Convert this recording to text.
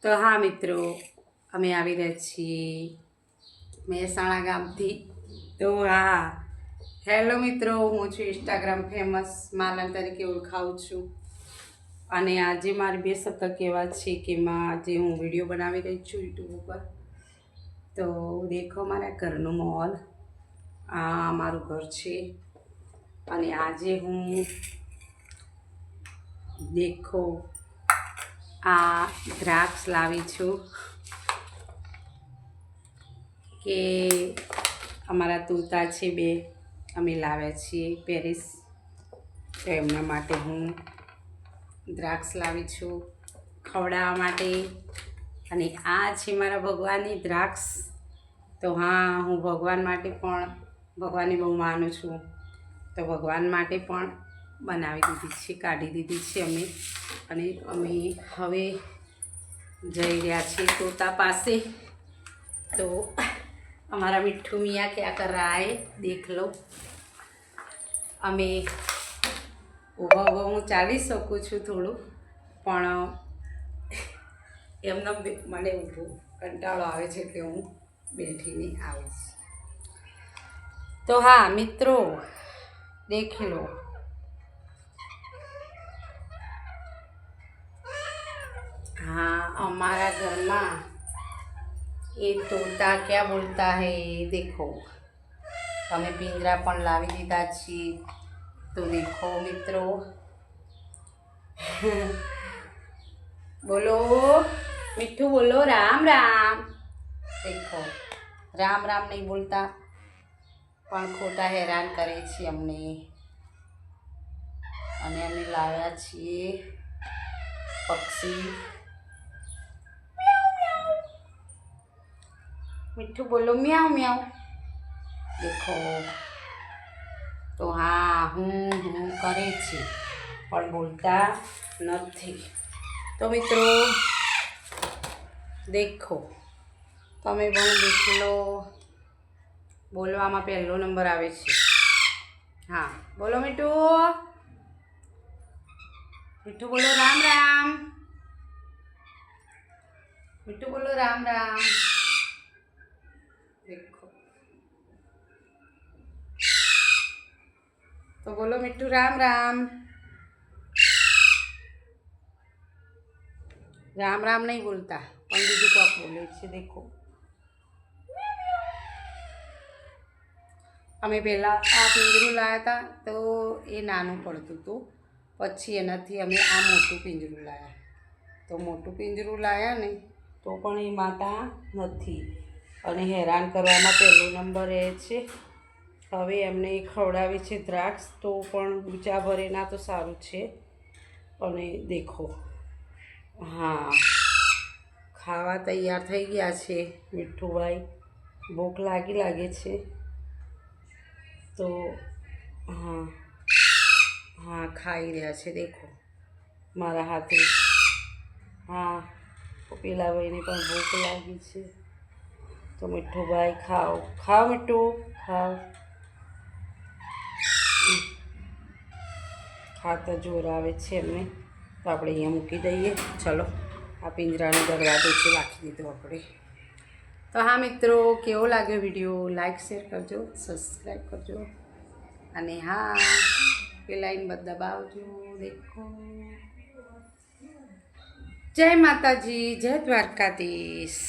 તો હા મિત્રો, અમે આવી રહ્યા છીએ મહેસાણા ગામથી. તો હા, હેલો મિત્રો, હું છું ઇન્સ્ટાગ્રામ ફેમસ માલન તરીકે ઓળખાવું છું. અને આજે મારી બે શબ્દ કહેવા છે કે આજે હું વિડીયો બનાવી રહી છું યુટ્યુબ ઉપર. તો દેખો મારા ઘરનું માહોલ. આ મારું ઘર છે અને આજે હું દેખો આ દ્રાક્ષ લાવી છું કે અમારા તોતા છે બે, અમે લાવ્યા છીએ પેરિસ, તો એમના માટે હું દ્રાક્ષ લાવી છું ખવડાવવા માટે. અને આ છે મારા ભગવાનની દ્રાક્ષ. તો હા, હું ભગવાન માટે પણ ભગવાનને બહુ માનું છું, તો ભગવાન માટે પણ બનાવી દીધી છે, કાઢી દીધી છે અમે. અને અમે હવે જઈ રહ્યા છીએ તોતા પાસે. તો हमारा मिट्ठू मियाँ क्या कर रहा है देख लो. અમે ઊભા ઊભા હું ચાલી શકું છું થોડું, પણ એમનો મને ઊભું કંટાળો આવે છે એટલે હું બેઠીને આવું છું. તો હા મિત્રો, દેખ લો. हाँ, हमारा घर में ये तोता क्या बोलता है देखो. हमें पिंजरा पण लावी दीधा छी. तो देखो મિત્રો, बोलो मिट्ठू, बोलो राम राम. देखो, राम राम नहीं बोलता, પણ ખોટા હેરાન કરે છે અમને. અને અમે લાવ્યા છીએ પક્ષી. मिट्ठू बोलो म्याऊ म्याऊ. देखो, तो हाँ, હું કરે છે પણ બોલતા નથી. તો મિત્રો દેખો, તમે પણ દેખી લો. બોલવામાં પહેલો નંબર આવે છે. હા, બોલો મીઠુ. મીઠુ બોલો રામ રામ. મીઠુ બોલો રામ રામ. देखो, तो बोलो मिट्टू राम राम. राम राम नहीं बोलता, પણ બીજું કોક બોલે છે. દેખો, અમે પહેલાં આ પિંજરું લાવ્યા હતા તો એ નાનું પડતું હતું, પછી એનાથી અમે આ મોટું પિંજરું લાવ્યા. તો મોટું પિંજરું લાવ્યા ને તો પણ એ માતા નથી, અને હેરાન કરવામાં પહેલો નંબર એ છે. હવે એમને ખવડાવી છે દ્રાક્ષ, તો પણ ઊંચા ભરેના તો સારું છે. અને દેખો, હા, ખાવા તૈયાર થઈ ગયા છે મિઠ્ઠુભાઈ. ભૂખ લાગે છે. તો હા હા, ખાઈ રહ્યા છે. દેખો મારા હાથે. હા, પેલા ભાઈને પણ ભૂખ લાગી છે. તો મિઠ્ઠુભાઈ ખાઓ, ખાઓ મિઠ્ઠુ, ખાઓ. ખાતા જોર આવે છે એમને, તો આપણે અહીંયા મૂકી દઈએ. ચલો, આ પિંજરાનો દરવાજો છે, રાખી દીધો આપણે. તો હા મિત્રો, કેવો લાગ્યો વિડીયો? લાઈક શેર કરજો, સબસ્ક્રાઈબ કરજો. અને હા, પેલાઈન બધા દબાવજો. દેખો, જય માતાજી, જય દ્વારકાધીશ.